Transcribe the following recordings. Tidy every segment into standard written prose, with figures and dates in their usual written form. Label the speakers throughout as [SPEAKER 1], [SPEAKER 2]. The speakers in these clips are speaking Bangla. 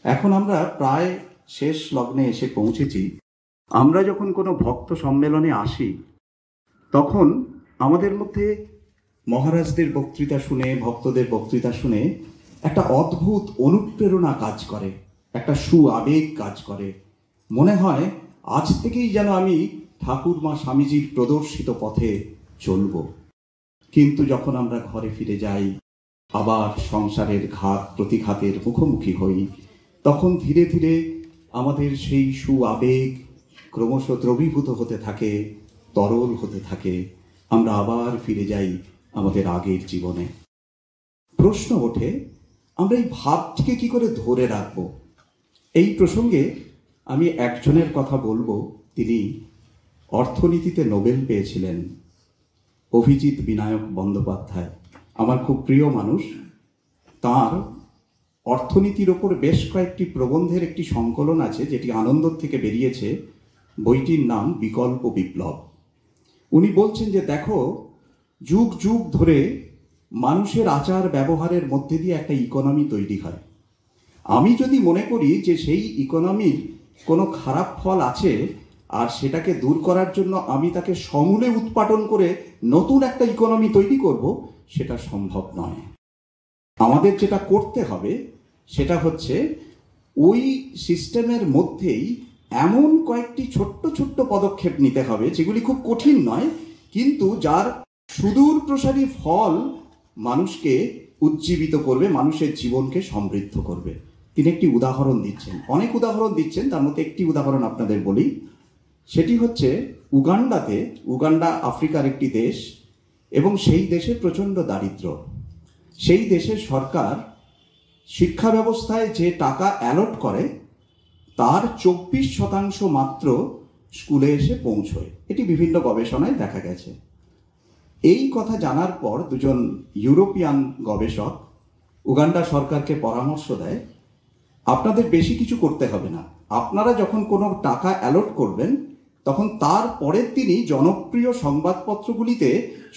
[SPEAKER 1] এখন আমরা প্রায় শেষ লগ্নে এসে পৌঁছেছি। আমরা যখন কোনো ভক্ত সম্মেলনে আসি তখন আমাদের মধ্যে মহারাজদের বক্তৃতা শুনে, ভক্তদের বক্তৃতা শুনে একটা অদ্ভুত অনুপ্রেরণা কাজ করে, একটা সুআবেগ কাজ করে। মনে হয় আজ থেকেই যেন আমি ঠাকুরমা স্বামীজির প্রদর্শিত পথে চলব। কিন্তু যখন আমরা ঘরে ফিরে যাই, আবার সংসারের ঘাত প্রতিঘাতের মুখোমুখি হই, তখন ধীরে ধীরে আমাদের সেই সুআবেগ ক্রমশ দ্রবীভূত হতে থাকে, তরল হতে থাকে। আমরা আবার ফিরে যাই আমাদের আগের জীবনে। প্রশ্ন ওঠে, আমরা এই ভাবটিকে কি করে ধরে রাখব? এই প্রসঙ্গে আমি একজনের কথা বলবো। তিনি অর্থনীতিতে নোবেল পেয়েছিলেন, অভিজিৎ বিনায়ক বন্দ্যোপাধ্যায়। আমার খুব প্রিয় মানুষ। তার অর্থনীতির ওপর বেশ কয়েকটি প্রবন্ধের একটি সংকলন আছে, যেটি আনন্দ থেকে বেরিয়েছে। বইটির নাম বিকল্প বিপ্লব। উনি বলছেন যে দেখো, যুগ যুগ ধরে মানুষের আচার ব্যবহারের মধ্যে দিয়ে একটা ইকোনমি তৈরি হয়। আমি যদি মনে করি যে সেই ইকোনমির কোনো খারাপ ফল আছে আর সেটাকে দূর করার জন্য আমি তাকে সমূলে উৎপাটন করে নতুন একটা ইকোনমি তৈরি করব, সেটা সম্ভব নয়। আমাদের যেটা করতে হবে সেটা হচ্ছে ওই সিস্টেমের মধ্যেই এমন কয়েকটি ছোট্ট ছোট্ট পদক্ষেপ নিতে হবে, যেগুলি খুব কঠিন নয়, কিন্তু যার সুদূর প্রসারী ফল মানুষকে উজ্জীবিত করবে, মানুষের জীবনকে সমৃদ্ধ করবে। তিনি একটি উদাহরণ দিচ্ছেন, অনেক উদাহরণ দিচ্ছেন, তার মধ্যে একটি উদাহরণ আপনাদের বলি। সেটি হচ্ছে উগান্ডাতে। উগান্ডা আফ্রিকার একটি দেশ এবং সেই দেশে প্রচণ্ড দারিদ্র্য। সেই দেশের সরকার শিক্ষা ব্যবস্থায় যে টাকা অ্যালট করে তার 24% মাত্র স্কুলে এসে পৌঁছয়। এটি বিভিন্ন গবেষণায় দেখা গেছে। এই কথা জানার পর দুজন ইউরোপিয়ান গবেষক উগান্ডা সরকারকে পরামর্শ দেয়, আপনাদের বেশি কিছু করতে হবে না, আপনারা যখন কোনো টাকা অ্যালট করবেন তখন তার পরের দিনই জনপ্রিয় সংবাদপত্রগুলিতে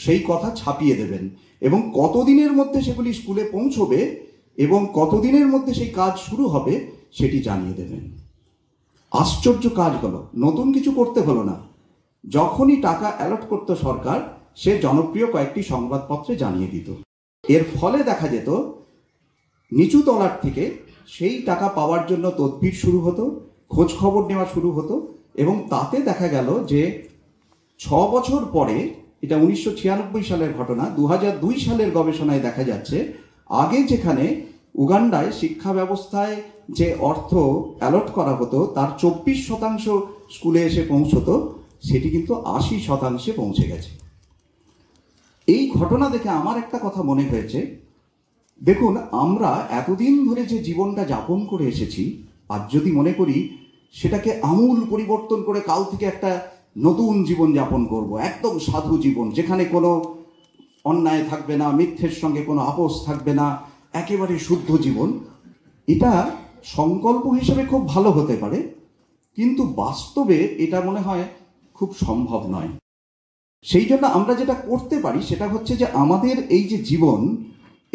[SPEAKER 1] সেই কথা ছাপিয়ে দেবেন এবং কতদিনের মধ্যে সেগুলি স্কুলে পৌঁছবে এবং কতদিনের মধ্যে সেই কাজ শুরু হবে সেটি জানিয়ে দেবেন। আশ্চর্য কাজ হলো, নতুন কিছু করতে হলো না। যখনই টাকা অ্যালট করত সরকার, সে জনপ্রিয় কয়েকটি সংবাদপত্রে জানিয়ে দিত। এর ফলে দেখা যেত নিচু তলার থেকে সেই টাকা পাওয়ার জন্য তদবির শুরু হতো, খোঁজ খবর নেওয়া শুরু হতো এবং তাতে দেখা গেল যে 6 বছর পরে, এটা 1996 সালের ঘটনা, 2002 সালের গবেষণায় দেখা যাচ্ছে আগে যেখানে উগান্ডায় শিক্ষা ব্যবস্থায় যে অর্থ অ্যালট করা হতো তার 24% স্কুলে এসে পৌঁছতো, সেটি কিন্তু 80% পৌঁছে গেছে। এই ঘটনা দেখে আমার একটা কথা মনে হয়েছে, দেখুন আমরা এতদিন ধরে যে জীবনটা যাপন করে এসেছি, আজ যদি মনে করি সেটাকে আমূল পরিবর্তন করে কাল থেকে একটা নতুন জীবন যাপন করব, একদম সাধু জীবন, যেখানে কোনো অন্যায় থাকবে না, মিথ্যের সঙ্গে কোনো আপোষ থাকবে না, একেবারে শুদ্ধ জীবন, এটা সংকল্প হিসেবে খুব ভালো হতে পারে, কিন্তু বাস্তবে এটা মনে হয় খুব সম্ভব নয়। সেই জন্য আমরা যেটা করতে পারি সেটা হচ্ছে যে আমাদের এই যে জীবন,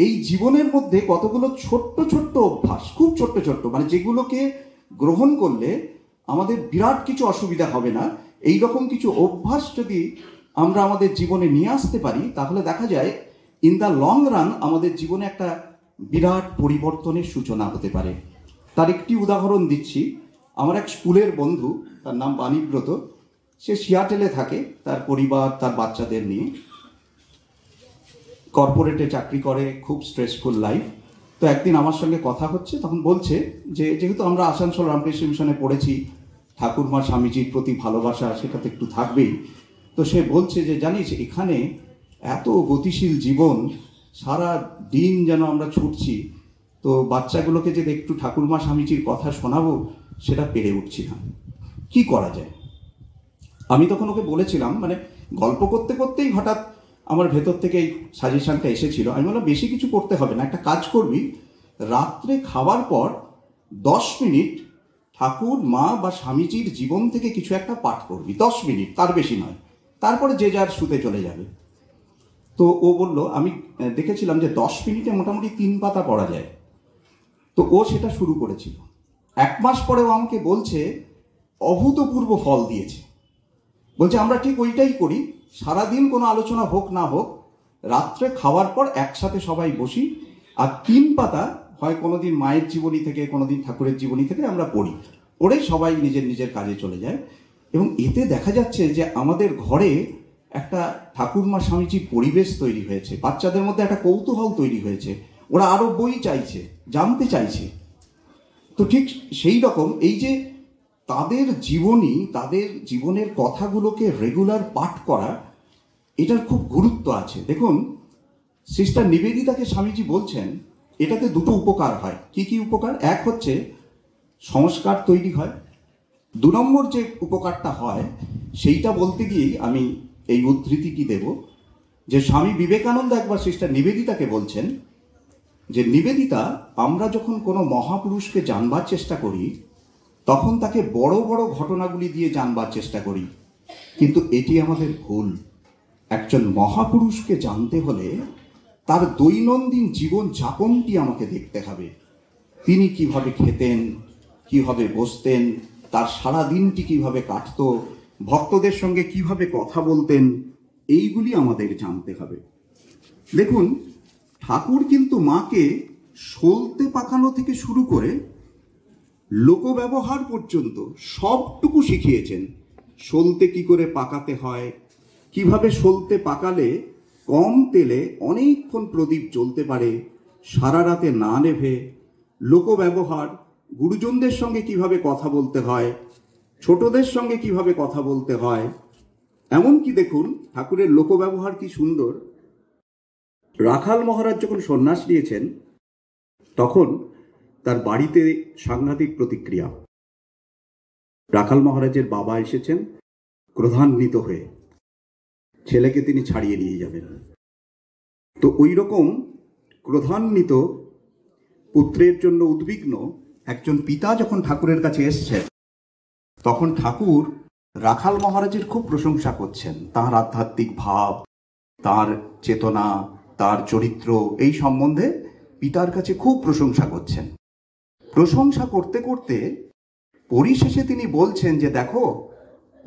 [SPEAKER 1] এই জীবনের মধ্যে কতগুলো ছোট্ট ছোট্ট অভ্যাস, খুব ছোট্ট ছোট্ট, মানে যেগুলোকে গ্রহণ করলে আমাদের বিরাট কিছু অসুবিধা হবে না, এই রকম কিছু অভ্যাস যদি আমরা আমাদের জীবনে নিয়ে আসতে পারি, তাহলে দেখা যায় ইন দ্য লং রান আমাদের জীবনে একটা বিরাট পরিবর্তনের সূচনা হতে পারে। তার একটি উদাহরণ দিচ্ছি। আমার এক স্কুলের বন্ধু, তার নাম বাণীব্রত, সে সিয়াটেলে থাকে, তার পরিবার তার বাচ্চাদের নিয়ে, কর্পোরেটে চাকরি করে, খুব স্ট্রেসফুল লাইফ। তো একদিন আমার সঙ্গে কথা হচ্ছে, তখন বলছে যে যেহেতু আমরা আসানসোল রামকৃষ্ণ মিশনে পড়েছি, ঠাকুরমা স্বামীজির প্রতি ভালোবাসা সেটা তো একটু থাকবেই। তো সে বলছে যে জানিস, এখানে এত গতিশীল জীবন, সারা দিন যেন আমরা ছুটছি, তো বাচ্চাগুলোকে যে একটু ঠাকুরমা স্বামীজির কথা শোনাবো সেটা পেরে উঠছি না, কি করা যায়? আমি তখন ওকে বলেছিলাম, মানে গল্প করতে করতেই হঠাৎ আমার ভেতর থেকে এই সাজেশনটা এসেছিল। আমি বললাম বেশি কিছু করতে হবে না, একটা কাজ করবি, রাত্রে খাবার পর 10 মিনিট ঠাকুর মা বা স্বামীজির জীবন থেকে কিছু একটা পাঠ করবি, 10 মিনিট, তার বেশি নয়, তারপরে যে যার শুতে চলে যাবে। তো ও বলল, আমি দেখেছিলাম যে 10 মিনিটে মোটামুটি 3 পাতা পড়া যায়। তো ও সেটা শুরু করেছিল। 1 মাস পরেও আমাকে বলছে অভূতপূর্ব ফল দিয়েছে। বলছে আমরা ঠিক ওইটাই করি, সারাদিন কোনো আলোচনা হোক না হোক, রাত্রে খাওয়ার পর একসাথে সবাই বসি আর 3 পাতা হয় কোনোদিন মায়ের জীবনী থেকে, কোনোদিন ঠাকুরের জীবনী থেকে আমরা পড়ি, পড়ে সবাই নিজের নিজের কাজে চলে যায়। এবং এতে দেখা যাচ্ছে যে আমাদের ঘরে একটা ঠাকুরমা স্বামীজির পরিবেশ তৈরি হয়েছে, বাচ্চাদের মধ্যে একটা কৌতূহল তৈরি হয়েছে, ওরা আরো বই চাইছে, জানতে চাইছে। তো ঠিক সেই রকম এই যে তাদের জীবনী, তাদের জীবনের কথাগুলোকে রেগুলার পাঠ করা, এটার খুব গুরুত্ব আছে। দেখুন, সিস্টার নিবেদিতাকে স্বামীজি বলছেন এটাতে দুটো উপকার হয়। কি কি উপকার? এক হচ্ছে সংস্কার তৈরি হয়। 2 নম্বর যে উপকারটা হয় সেইটা বলতে গিয়েই আমি এই উদ্ধৃতিটি দেব, যে স্বামী বিবেকানন্দ একবার সিস্টার নিবেদিতাকে বলছেন যে নিবেদিতা, আমরা যখন কোনো মহাপুরুষকে জানবার চেষ্টা করি তখন তাকে বড় বড় ঘটনাগুলি দিয়ে জানবার চেষ্টা করি, কিন্তু এটি আমাদের ভুল। একজন মহাপুরুষকে জানতে হলে তার দৈনন্দিন জীবন যাপনটি আমাকে দেখতে হবে। তিনি কিভাবে খেতেন, কিভাবে বসতেন, তার সারা দিনটি কিভাবে কাটত, ভক্তদের সঙ্গে কিভাবে কথা বলতেন, এইগুলি আমাদের জানতে হবে। দেখুন, ঠাকুর কিন্তু মাকে সলতে পাকানো থেকে শুরু করে লোকব্যবহার পর্যন্ত সবটুকু শিখিয়েছেন। সলতে কি করে পাকাতে হয়, কিভাবে সলতে পাকালে কম তেলে অনেকক্ষণ প্রদীপ জ্বলতে পারে, সারা রাতে না নেভে, লোকব্যবহার, গুরুজনদের সঙ্গে কিভাবে কথা বলতে হয়, ছোটদের সঙ্গে কিভাবে কথা বলতে হয়। এমনকি দেখুন ঠাকুরের লোকব্যবহার কি সুন্দর। রাখাল মহারাজ যখন সন্ন্যাস নিয়েছেন তখন তার বাড়িতে সাংঘাতিক প্রতিক্রিয়া। রাখাল মহারাজের বাবা এসেছেন ক্রোধান্বিত হয়ে, ছেলেকে তিনি ছাড়িয়ে নিয়ে যাবেন। তো ওই রকম ক্রোধান্বিত পুত্রের জন্য উদ্বিগ্ন একজন পিতা যখন ঠাকুরের কাছে এসছেন, তখন ঠাকুর রাখাল মহারাজের খুব প্রশংসা করছেন, তার আধ্যাত্মিক ভাব, তার চেতনা, তার চরিত্র, এই সম্বন্ধে পিতার কাছে খুব প্রশংসা করছেন। প্রশংসা করতে করতে পরিশেষে তিনি বলছেন যে দেখো,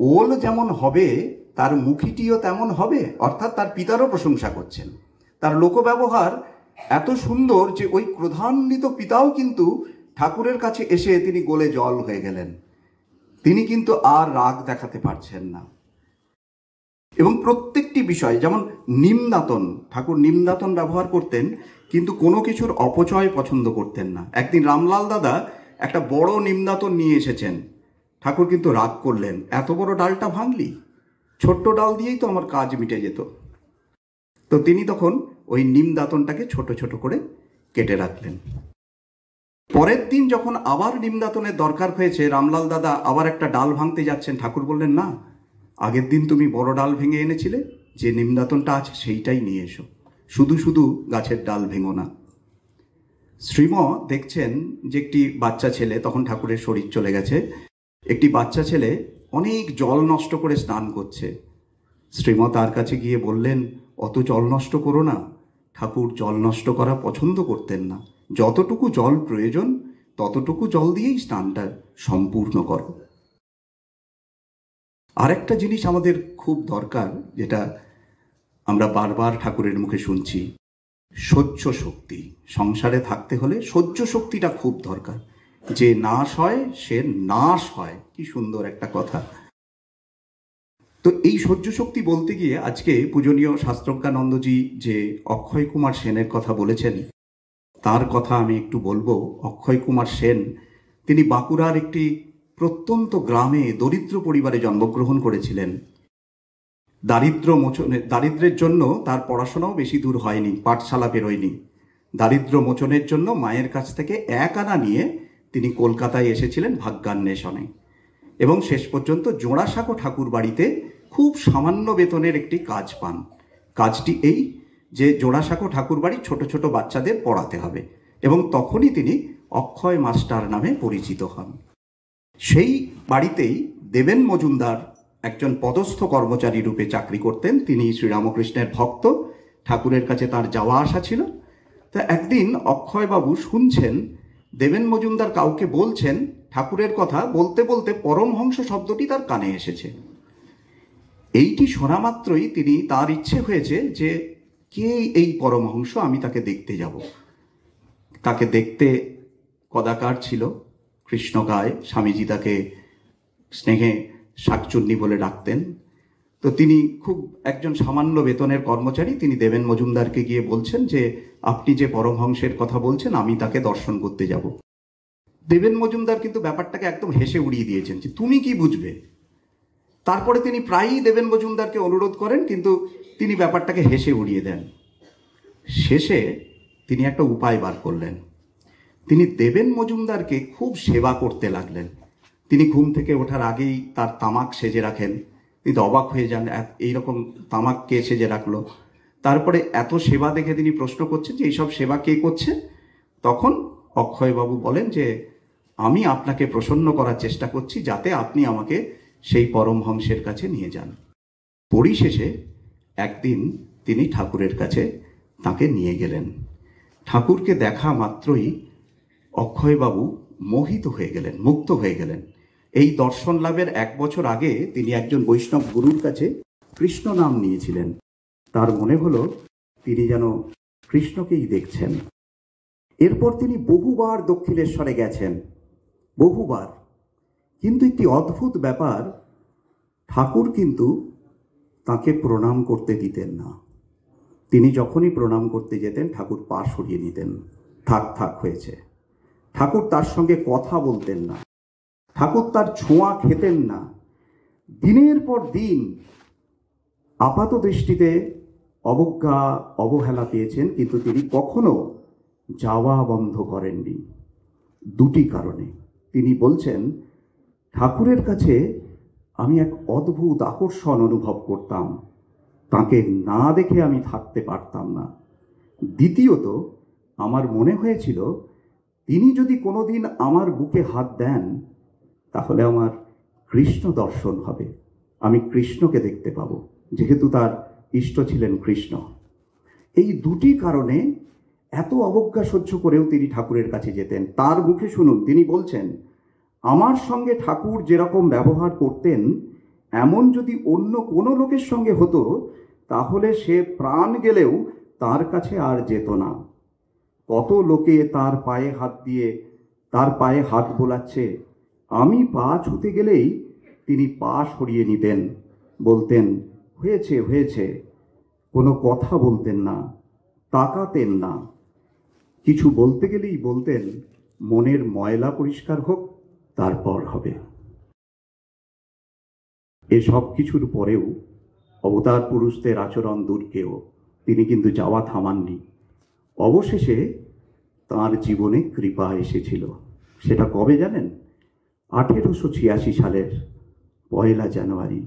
[SPEAKER 1] ওল যেমন হবে তার মুখিটিও তেমন হবে। অর্থাৎ তার পিতারও প্রশংসা করছেন। তার লোকব্যবহার এত সুন্দর যে ওই ক্রোধান্বিত পিতাও কিন্তু ঠাকুরের কাছে এসে তিনি গলে জল হয়ে গেলেন। তিনি কিন্তু আর রাগ দেখাতে পারছেন না। এবং প্রত্যেকটি বিষয়, যেমন নিমদাতন, ঠাকুর নিমদাতন ব্যবহার করতেন, কিন্তু কোনো কিছুর অপচয় পছন্দ করতেন না। একদিন রামলাল দাদা একটা বড় নিমদাতন নিয়ে এসেছেন, ঠাকুর কিন্তু রাগ করলেন, এত বড় ডালটা ভাঙলি, ছোট্ট ডাল দিয়েই তো আমার কাজ মিটে যেত। তো তিনি তখন ওই নিমদাতনটাকে ছোট ছোট করে কেটে রাখলেন। পরের দিন যখন আবার নিমদাতনের দরকার হয়েছে, রামলাল দাদা আবার একটা ডাল ভাঙতে যাচ্ছেন, ঠাকুর বললেন না, আগের দিন তুমি বড় ডাল ভেঙে এনেছিলে, যে নিমদাতনটা আছে সেইটাই নিয়ে এসো, শুধু শুধু গাছের ডাল ভেঙো না। শ্রীম দেখছেন যে একটি বাচ্চা ছেলে, তখন ঠাকুরের শরীর চলে গেছে, একটি বাচ্চা ছেলে অনেক জল নষ্ট করে স্নান করছে। শ্রীম তার কাছে গিয়ে বললেন, অত জল নষ্ট করো না। ঠাকুর জল নষ্ট করা পছন্দ করতেন না, যতটুকু জল প্রয়োজন ততটুকু জল দিয়েই স্নানটা সম্পূর্ণ করো। আরেকটা জিনিস আমাদের খুব দরকার, যেটা আমরা বারবার ঠাকুরের মুখে শুনছি, সহ্য শক্তি। সংসারে থাকতে হলে সহ্য শক্তিটা খুব দরকার। যে নাশ হয় সে নাশ হয়, কি সুন্দর একটা কথা। তো এই সহ্য শক্তি বলতে গিয়ে আজকে পূজনীয় শাস্ত্রজ্ঞানন্দজি যে অক্ষয় কুমার সেনের কথা বলেছেন, তার কথা আমি একটু বলবো। অক্ষয় কুমার সেন, তিনি বাঁকুড়ার একটি প্রত্যন্ত গ্রামে দরিদ্র পরিবারে জন্মগ্রহণ করেছিলেন। দারিদ্র্যের জন্য তার পড়াশোনাও বেশি দূর হয়নি, পাঠশালা বেরোয়নি। দারিদ্র্য মোচনের জন্য মায়ের কাছ থেকে 1 আনা নিয়ে তিনি কলকাতায় এসেছিলেন ভাগ্যান্বেষণে, এবং শেষ পর্যন্ত জোড়াসাঁকো ঠাকুর বাড়িতে খুব সামান্য বেতনের একটি কাজ পান। কাজটি এই যে জোড়াসাঁকো ঠাকুর বাড়ি ছোট ছোট বাচ্চাদের পড়াতে হবে, এবং তখনই তিনি অক্ষয় মাস্টার নামে পরিচিত হন। সেই বাড়িতেই দেবেন মজুমদার একজন পদস্থ কর্মচারী রূপে চাকরি করতেন। তিনি শ্রীরামকৃষ্ণের ভক্ত, ঠাকুরের কাছে তার যাওয়া আসা ছিল। তা একদিন অক্ষয়বাবু শুনছেন দেবেন মজুমদার কাউকে বলছেন ঠাকুরের কথা, বলতে বলতে পরমহংস শব্দটি তার কানে এসেছে। এইটি শোনা মাত্রই তার ইচ্ছে হয়েছে যে কে এই পরমহংস, আমি তাকে দেখতে যাব। তাকে দেখতে কদাকার ছিল, কৃষ্ণকায়, স্বামীজি তাকে স্নেহে শাকচুন্নি বলে ডাকতেন। তো তিনি খুব একজন সামান্য বেতনের কর্মচারী, তিনি দেবেন মজুমদারকে গিয়ে বলছেন যে আপনি যে পরমহংসের কথা বলছেন আমি তাকে দর্শন করতে যাব। দেবেন মজুমদার কিন্তু ব্যাপারটাকে একদম হেসে উড়িয়ে দিয়েছেন যে তুমি কি বুঝবে। তারপরে তিনি প্রায়ই দেবেন মজুমদারকে অনুরোধ করেন, কিন্তু তিনি ব্যাপারটাকে হেসে উড়িয়ে দেন। শেষে তিনি একটা উপায় বার করলেন। তিনি দেবেন মজুমদারকে খুব সেবা করতে লাগলেন। তিনি ঘুম থেকে ওঠার আগেই তার তামাক সেজে রাখেন। তিনি তো অবাক হয়ে যান, এইরকম তামাক কে সেজে রাখলো। তারপরে এত সেবা দেখে তিনি প্রশ্ন করছেন যে এইসব সেবা কে করছে। তখন অক্ষয়বাবু বলেন যে আমি আপনাকে প্রসন্ন করার চেষ্টা করছি যাতে আপনি আমাকে সেই পরমহংসের কাছে নিয়ে যান। পরিশেষে একদিন তিনি ঠাকুরের কাছে তাকে নিয়ে গেলেন। ঠাকুরকে দেখা মাত্রই অক্ষয়বাবু মোহিত হয়ে গেলেন, মুগ্ধ হয়ে গেলেন। এই দর্শন লাভের 1 বছর আগে তিনি একজন বৈষ্ণব গুরুর কাছে কৃষ্ণ নাম নিয়েছিলেন। তার মনে হলো তিনি যেন কৃষ্ণকেই দেখছেন। এরপর তিনি বহুবার দক্ষিণেশ্বরে গেছেন, বহুবার। কিন্তু একটি অদ্ভুত ব্যাপার, ঠাকুর কিন্তু তাকে প্রণাম করতে দিতেন না। তিনি যখনই প্রণাম করতে যেতেন ঠাকুর পা সরিয়ে নিতেন, থাক থাক হয়েছে। ঠাকুর তার সঙ্গে কথা বলতেন না, ঠাকুর তার ছোঁয়া খেতেন না। দিনের পর দিন আপাত দৃষ্টিতে অবজ্ঞা অবহেলা পেয়েছেন, কিন্তু তিনি কখনো যাওয়া বন্ধ করেননি। 2টি কারণে। তিনি বলছেন ঠাকুরের কাছে আমি এক অদ্ভুত আকর্ষণ অনুভব করতাম, তাকে না দেখে আমি থাকতে পারতাম না। দ্বিতীয়ত, আমার মনে হয়েছিল তিনি যদি কোনোদিন আমার বুকে হাত দেন তাহলে আমার কৃষ্ণ দর্শন হবে, আমি কৃষ্ণকে দেখতে পাব, যেহেতু তার ইষ্ট ছিলেন কৃষ্ণ। এই 2টি কারণে এত অবজ্ঞা সহ্য করেও তিনি ঠাকুরের কাছে যেতেন। তার মুখে শুনুন, তিনি বলছেন আমার সঙ্গে ঠাকুর যেরকম ব্যবহার করতেন এমন যদি অন্য কোনো লোকের সঙ্গে হতো তাহলে সে প্রাণ গেলেও তার কাছে আর যেত না। কত লোকে তার পায়ে হাত দিয়ে তার পায়ে হাত বোলাচ্ছে, আমি পা ছুতে গেলেই তিনি পা সরিয়ে নিতেন, বলতেন হয়েছে হয়েছে, কোনো কথা বলতেন না, তাকাতেন না। কিছু বলতে গেলেই বলতেন মনের ময়লা পরিষ্কার হোক, তারপর হবে। এসব কিছুর পরেও অবতার পুরুষদের আচরণ দূরকেও তিনি কিন্তু যাওয়া থামাননি। অবশেষে তার জীবনে কৃপা এসেছিল। সেটা কবে জানেন? 1886 সালের 1 জানুয়ারি।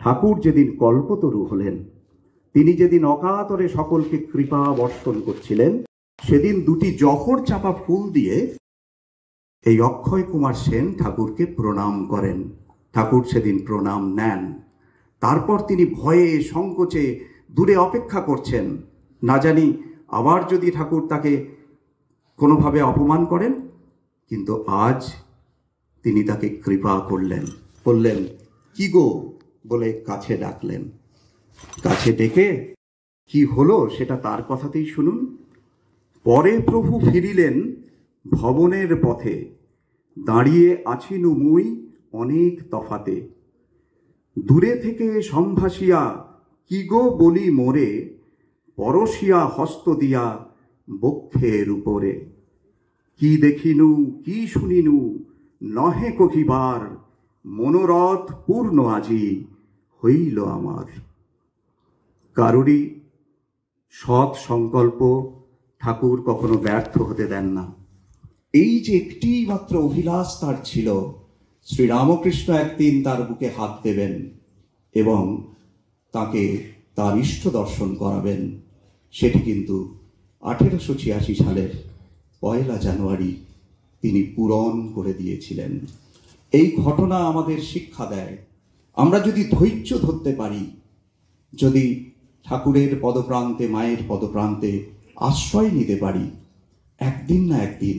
[SPEAKER 1] ঠাকুর যেদিন কল্পতরু হলেন, তিনি যেদিন অকাতরে সকলকে কৃপা বর্ষণ করছিলেন, সেদিন 2টি জহর চাপা ফুল দিয়ে এই অক্ষয় কুমার সেন ঠাকুরকে প্রণাম করেন। ঠাকুর সেদিন প্রণাম নেন। তারপর তিনি ভয়ে সংকোচে দূরে অপেক্ষা করছেন, না জানি আবার যদি ঠাকুর তাকে কোনোভাবে অপমান করেন। কিন্তু আজ তিনি তাকে কৃপা করলেন, বললেন কি গো বলে কাছে ডাকলেন। কাছে ডেকে কি হলো সেটা তার কথাতেই শুনুন। পরে প্রভু ফিরিলেন ভবনের পথে, দাঁড়িয়ে আছিনু মুই অনেক তফাতে। দূরে থেকে সম্ভাসিয়া কি গো বলি মোরে, পরশিয়া হস্ত দিয়া বক্ষের উপরে। কি দেখিনু কি শুনিনু নহে কহিবার, মনোরথ পূর্ণ আজি হইল আমার। কারুরই সৎ সংকল্প ঠাকুর কখনো ব্যর্থ হতে দেন না। এই যে একটি মাত্র অভিলাষ তার ছিল, শ্রীরামকৃষ্ণ একদিন তার বুকে হাত দেবেন এবং তাকে তার ইষ্ট দর্শন করাবেন, সেটি কিন্তু 1886 সালের 1 জানুয়ারি তিনি পূরণ করে দিয়েছিলেন। এই ঘটনা আমাদের শিক্ষা দেয়, আমরা যদি ধৈর্য ধরতে পারি, যদি ঠাকুরের পদপ্রান্তে, মায়ের পদপ্রান্তে আশ্রয় নিতে পারি, একদিন না একদিন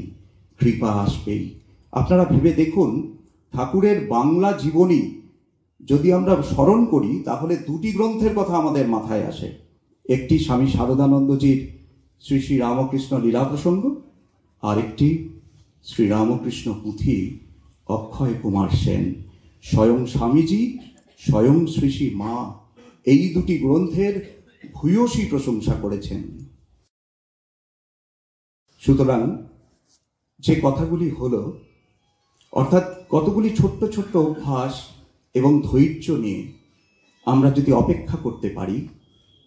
[SPEAKER 1] কৃপা আসবেই। আপনারা ভেবে দেখুন, ঠাকুরের বাংলা জীবনী যদি আমরা স্মরণ করি তাহলে দুটি গ্রন্থের কথা আমাদের মাথায় আসে। একটি স্বামী শারদানন্দজির শ্রী শ্রী রামকৃষ্ণ লীলা প্রসঙ্গ, আর একটি শ্রীরামকৃষ্ণ পুঁথি অক্ষয় কুমার সেন। স্বয়ং স্বামীজি, স্বয়ং শ্রী শ্রী মা এই দুটি গ্রন্থের ভূয়সী প্রশংসা করেছেন। সুতরাং যে কথাগুলি হলো, অর্থাৎ কতগুলি ছোট্ট ছোট্ট অভ্যাস এবং ধৈর্য নিয়ে আমরা যদি অপেক্ষা করতে পারি,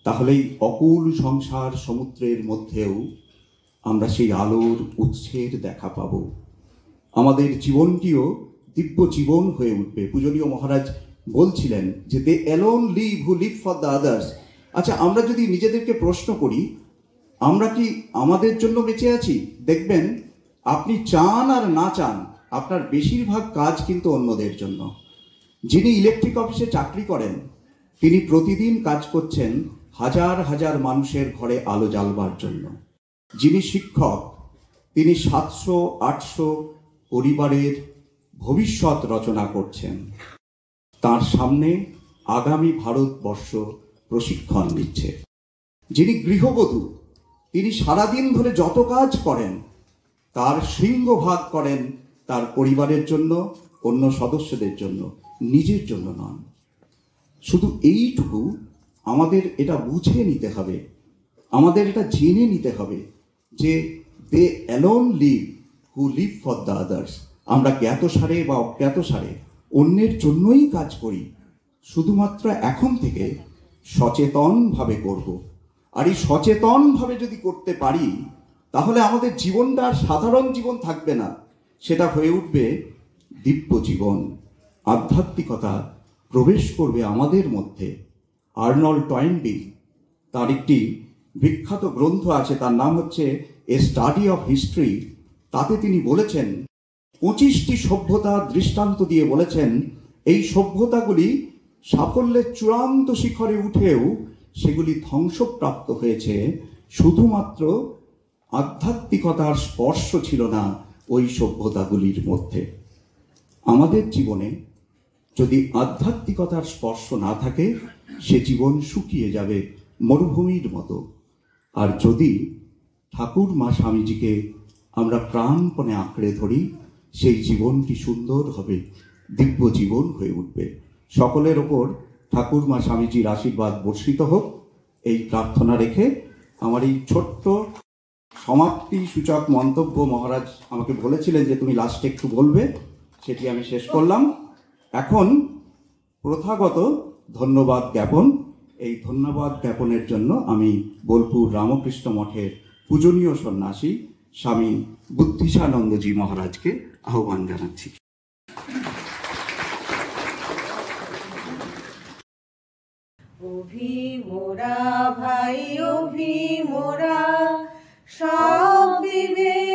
[SPEAKER 1] তাহলেই অকুল সংসার সমুদ্রের মধ্যেও আমরা সেই আলোর উৎসের দেখা পাব। আমাদের জীবনটিও দিব্য জীবন হয়ে উঠবে। পূজনীয় মহারাজ বলছিলেন যে they alone live who live for the others. আচ্ছা, আমরা যদি নিজেদেরকে প্রশ্ন করি, আমরা কি আমাদের জন্য বেঁচে আছি? দেখবেন আপনি চান আর না চান, আপনার বেশিরভাগ কাজ কিন্তু অন্যদের জন্য। যিনি ইলেকট্রিক অফিসে চাকরি করেন, তিনি প্রতিদিন কাজ করছেন হাজার হাজার মানুষের ঘরে আলো জ্বালবার জন্য। যিনি শিক্ষক, তিনি 700-800 পরিবারের ভবিষ্যৎ রচনা করছেন। তার সামনে আগামী ভারতবর্ষ প্রশিক্ষণ নিচ্ছে। যিনি গৃহবধূ, তিনি সারাদিন ধরে যত কাজ করেন তার সিংহভাগ করেন তার পরিবারের জন্য, অন্য সদস্যদের জন্য, নিজের জন্য নন। শুধু এইটুকু আমাদের এটা বুঝে নিতে হবে, আমাদের এটা জেনে নিতে হবে যে they alone live who live for the others. আমরা জ্ঞাতসারে বা অজ্ঞাতসারে অন্যের জন্যই কাজ করি, শুধুমাত্র এখন থেকে সচেতনভাবে করব। আর এই সচেতনভাবে যদি করতে পারি, তাহলে আমাদের জীবনটা আর সাধারণ জীবন থাকবে না, সেটা হয়ে উঠবে দিব্য জীবন। আধ্যাত্মিকতা প্রবেশ করবে আমাদের মধ্যে। আর্নল্ড টয়েনবি, তার একটি বিখ্যাত গ্রন্থ আছে, তার নাম হচ্ছে এ স্টাডি অফ হিস্ট্রি। তাতে তিনি বলেছেন, 25টি সভ্যতা দৃষ্টান্ত দিয়ে বলেছেন, এই সভ্যতাগুলি সাফল্যের চূড়ান্ত শিখরে উঠেও সেগুলি ধ্বংসপ্রাপ্ত হয়েছে শুধুমাত্র আধ্যাত্মিকতার স্পর্শ ছিল না ওই সভ্যতাগুলির মধ্যে। আমাদের জীবনে যদি আধ্যাত্মিকতার স্পর্শ না থাকে, সে জীবন শুকিয়ে যাবে মরুভূমির মতো। আর যদি ঠাকুর মা স্বামীজিকে আমরা প্রাণপণে আঁকড়ে ধরি, সেই জীবনটি সুন্দর হবে, দিব্য জীবন হয়ে উঠবে। সকলের ওপর ঠাকুর মা স্বামীজির আশীর্বাদ বর্ষিত হোক, এই প্রার্থনা রেখে আমার এই ছোট্ট সমাপ্তি সূচক মন্তব্য মহারাজ আমাকে বলেছিলেন যে তুমি লাস্টে একটু বলবে, সেটি আমি শেষ করলাম। এখন প্রথাগত ধন্যবাদ জ্ঞাপন। এই ধন্যবাদ জ্ঞাপনের জন্য আমি বোলপুর রামকৃষ্ণ মঠের পূজনীয় সন্ন্যাসী স্বামী বুদ্ধিশানন্দজি মহারাজকে আহ্বান জানাচ্ছি।
[SPEAKER 2] অভি মোরা ভাই, অভি মোরা সব বিবেক